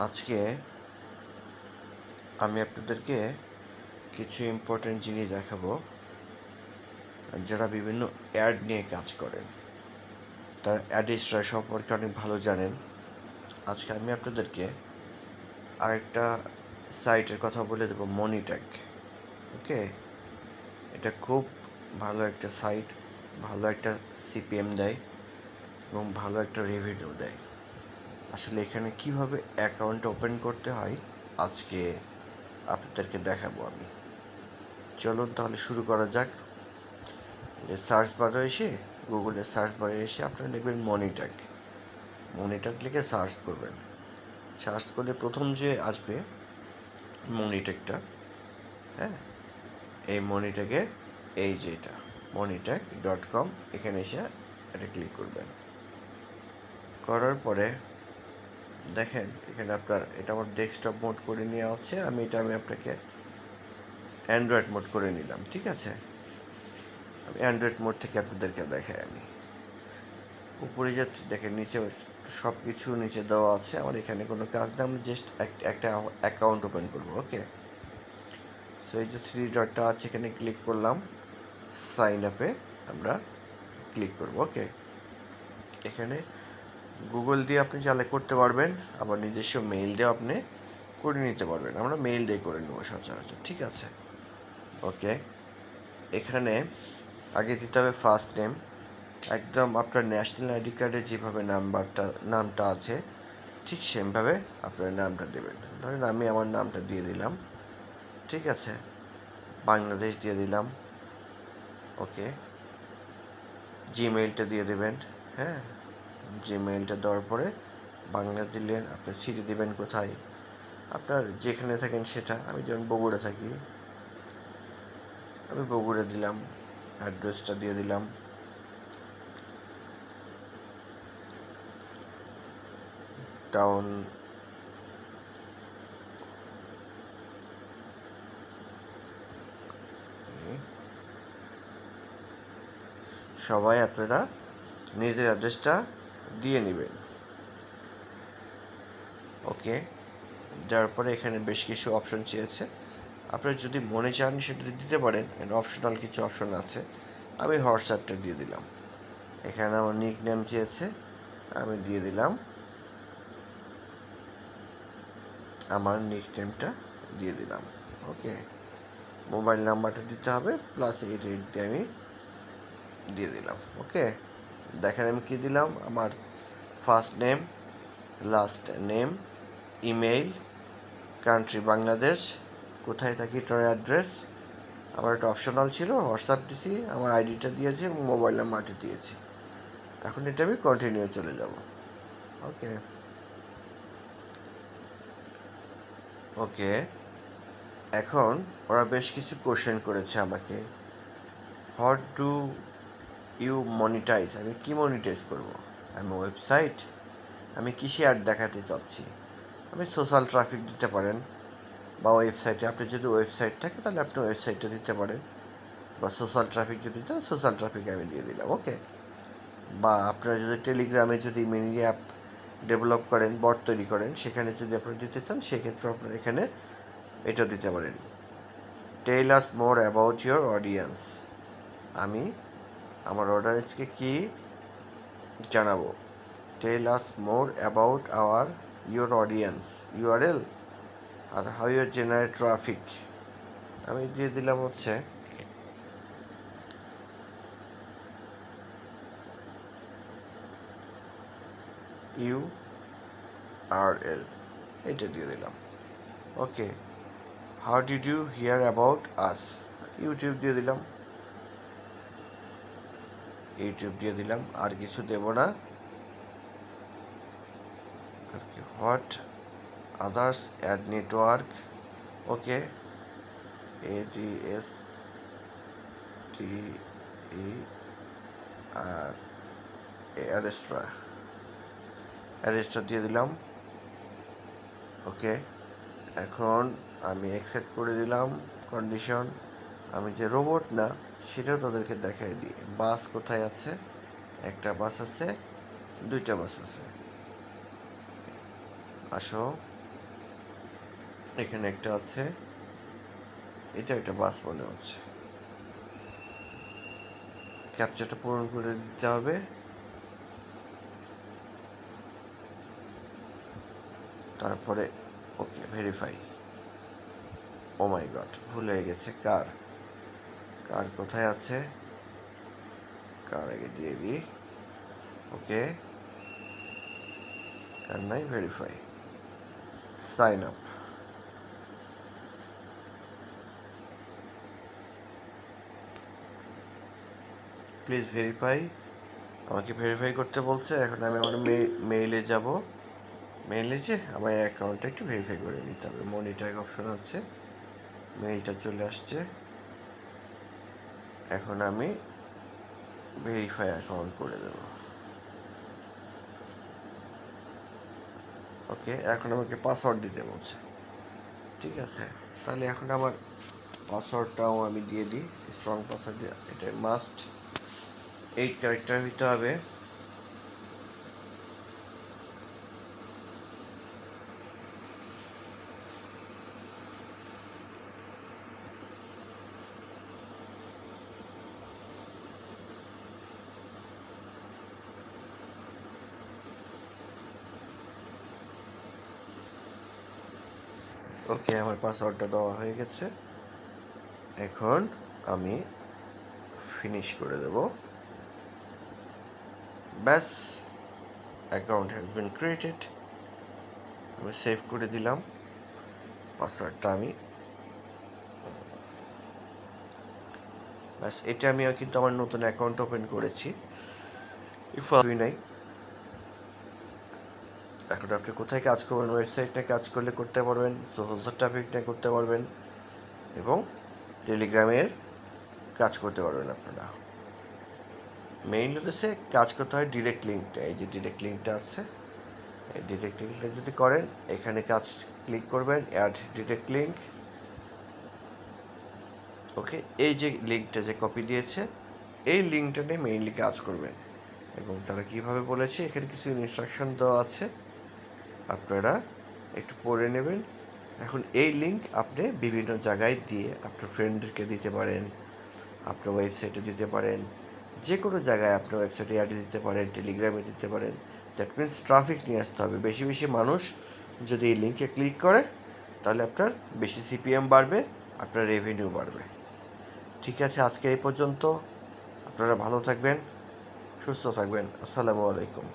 আজকে আমি আপনাদেরকে কিছু ইম্পর্টেন্ট জিনিস দেখাবো যারা বিভিন্ন অ্যাড নিয়ে কাজ করেন, তারা অ্যাডিস্টরা সম্পর্কে অনেক ভালো জানেন। আজকে আমি আপনাদেরকে আরেকটা সাইটের কথা বলে দেবো, মনিট্যাগ। ওকে, এটা খুব ভালো একটা সাইট, ভালো একটা সিপিএম দেয় এবং ভালো একটা রেভিনিউ দেয়। আসলে এখানে কিভাবে অ্যাকাউন্ট ওপেন করতে হয় আজকে আপনাদেরকে দেখাবো আমি। চলুন তাহলে শুরু করা যাক। সার্চ বারে এসে, গুগলের সার্চ বারে এসে আপনারা লিখবেন মনিট্যাগ লিখে সার্চ করবেন। সার্চ করলে প্রথম যে আসবে মনিট্যাগটা, হ্যাঁ, এই মনিট্যাগের এই যে এটা monitag.com, এখানে এসে এটা ক্লিক করবেন। করার পরে দেখেন এখানে আপনার এটা আমার ডেস্কটপ মোড করে নেওয়া হচ্ছে। আমি আপনাকে অ্যান্ড্রয়েড মোড করে নিলাম, ঠিক আছে। আমি অ্যান্ড্রয়েড মোড থেকে আপনাদেরকে দেখাই। আমি উপরে যে দেখেন নিচে সব কিছু নিচে দেওয়া আছে। আমার এখানে কোনো কাজ নেই, আমরা জাস্ট একটা অ্যাকাউন্ট ওপেন করবো। ওকে, সো এই যে থ্রি ডটটা আছে এখানে ক্লিক করলাম, সাইন আপে আমরা ক্লিক করব। ওকে, এখানে গুগল দিয়ে আপনি চালে করতে পারবেন, আবার নিজস্ব মেইল দিয়ে আপনি করে নিতে পারবেন। আমরা মেইল দিয়ে করে নেবো সচরাচর, ঠিক আছে। ওকে, এখানে আগে দিতে হবে ফার্স্ট নেম, একদম আপনার ন্যাশনাল আইডি কার্ডে যেভাবে নামটা আছে ঠিক সেমভাবে আপনার নামটা দেবেন। ধরেন আমি আমার নামটা দিয়ে দিলাম, ঠিক আছে, বাংলাদেশ দিয়ে দিলাম। ওকে, জিমেইলটা দিয়ে দেবেন। হ্যাঁ, জিমেইলটা দেওয়ার পরে বাংলা দিলেন, আপনি সিটি দেবেন কোথায়, আপনার যেখানে থাকেন সেটা। আমি যেমন বগুড়া থাকি, আমি বগুড়া দিলাম, অ্যাড্রেসটা দিয়ে দিলাম। টাউন সবাই আপনারা নিজের অ্যাড্রেসটা দিয়ে নেবেন। ওকে, দেওয়ার পরে এখানে বেশ কিছু অপশন চেয়েছে, আপনারা যদি মনে চান সেটা দিতে পারেন। অপশনাল কিছু অপশন আছে, আমি হোয়াটসঅ্যাপটা দিয়ে দিলাম। এখানে আমার নিক নেম চেয়েছে, আমি দিয়ে দিলাম আমার নিক নেমটা দিয়ে দিলাম। ওকে, মোবাইল নাম্বারটা দিতে হবে, প্লাস এইট দিয়ে আমি দিয়ে দিলাম। ওকে, দেখেন আমি কী দিলাম, আমার first name, last name, email, country Bangladesh, কোথায় থাকি ট্রাই অ্যাড্রেস। আমার একটা অপশনাল ছিল, হোয়াটসঅ্যাপ দিয়েছি, আমার আইডিটা দিয়েছি এবং মোবাইল নাম্বারটা দিয়েছি। এখন এটা আমি কন্টিনিউ চলে যাব। ওকে, ওকে, এখন ওরা বেশ কিছু কোশ্চেন করেছে আমাকে, হোয়াট ডু ইউ মনিটাইজ, আমি কি মনিটাইজ করব, আমি ওয়েবসাইট, আমি কিসে অ্যাড দেখাতে চাচ্ছি। আমি সোশ্যাল ট্রাফিক দিতে পারেন, বা ওয়েবসাইটে, আপনি যদি ওয়েবসাইট থাকে তাহলে আপনি ওয়েবসাইটটা দিতে পারেন, বা সোশ্যাল ট্রাফিক যদি দেন সোশ্যাল ট্রাফিক আমি দিয়ে দিলাম। ওকে, বা আপনারা যদি টেলিগ্রামে যদি মিনি অ্যাপ ডেভেলপ করেন, বট তৈরি করেন, সেখানে যদি আপনারা দিতে চান সেক্ষেত্রে আপনারা এখানে এটা দিতে পারেন, tell us more about your audience. আমি আমার অডিয়েন্সকে কি জানাবো, tell us more about your audience, URL, আর হাউ ইউ জেনারেট ট্রাফিক। আমি দিয়ে দিলাম হচ্ছে ইউআরএল, এটা দিয়ে দিলাম। Okay, how did you hear about us, YouTube দিয়ে দিলাম, ইউটিউব দিয়ে দিলাম, আর কিছু দেব না আর কি। What others ad network, okay, ADS TE আর অ্যারেস্ট্রা দিয়ে দিলাম। ওকে, এখন আমি অ্যাকসেপ্ট করে দিলাম কন্ডিশন। আমি যে রোবট না সেটাও তাদেরকে দেখাই দিই। বাস কোথায় আছে, একটা বাস আছে, দুইটা বাস আছে, আসো এখানে একটা আছে, এটা একটা বাস মনে হচ্ছে। ক্যাপচারটা পূরণ করে দিতে হবে। তারপরে ওকে ভেরিফাই। ও মাই গড, ভুল হয়ে গেছে। কার কার কোথায় আছে? কার আগে দিয়ে দিই। ওকে, কার নাই, verify, sign up. Please verify. আমাকে ভেরিফাই করতে বলছে। এখন আমি আমার মেইলে যাব। মেইলে যে আমার অ্যাকাউন্টটা একটু ভেরিফাই করে নিতে হবে। মনিটর অপশন আছে, মেইলটা চলে আসছে। এখন আমি ভেরিফাই অ্যাকাউন্ট করে দেব। ওকে, এখন আমাকে পাসওয়ার্ড দিতে বলছে। ঠিক আছে, তাহলে এখন আমার পাসওয়ার্ডটাও আমি দিয়ে দিই। স্ট্রং পাসওয়ার্ড, এটা মাস্ট 8 ক্যারেক্টার হইতে হবে। ওকে, আমার পাসওয়ার্ডটা দেওয়া হয়ে গেছে। এখন আমি ফিনিশ করে দেব। ব্যাস, অ্যাকাউন্ট হ্যাজ বিন ক্রিয়েটেড। আমি সেভ করে দিলাম পাসওয়ার্ডটা। আমি ব্যাস, এটা আমি কিন্তু আমার নতুন অ্যাকাউন্ট ওপেন করেছি। নাই। এখন আপনি কোথায় কাজ করবেন? ওয়েবসাইট নিয়ে কাজ করলে করতে পারবেন, সোশ্যাল ট্রাফিক নিয়ে করতে পারবেন, এবং টেলিগ্রামের কাজ করতে পারবেন। আপনারা মেইন উদ্দেশ্যে কাজ করতে হয় ডিরেক্ট লিঙ্কটা। এই যে ডিরেক্ট লিঙ্কটা আছে, এই ডিরেক্ট লিঙ্কটা যদি করেন, এখানে কাজ ক্লিক করবেন, অ্যাড ডিরেক্ট লিঙ্ক। ওকে, এই যে লিঙ্কটা যে কপি দিয়েছে, এই লিঙ্কটা নিয়ে মেইনলি কাজ করবেন। এবং তারা কীভাবে বলেছে, এখানে কিছু ইনস্ট্রাকশন দেওয়া আছে, আপনারা একটু পড়ে নেবেন। এখন এই লিঙ্ক আপনি বিভিন্ন জায়গায় দিয়ে আপনার ফ্রেন্ডদেরকে দিতে পারেন, আপনার ওয়েবসাইটে দিতে পারেন, যে কোনো জায়গায় আপনার ওয়েবসাইটে অ্যাড দিতে পারেন, টেলিগ্রামে দিতে পারেন। দ্যাট মিনস ট্রাফিক নিয়ে আসতে হবে। বেশি বেশি মানুষ যদি এই লিঙ্কে ক্লিক করে, তাহলে আপনার বেশি সিপিএম বাড়বে, আপনার রেভিনিউ বাড়বে। ঠিক আছে, আজকে এই পর্যন্ত। আপনারা ভালো থাকবেন, সুস্থ থাকবেন। আসসালামু আলাইকুম।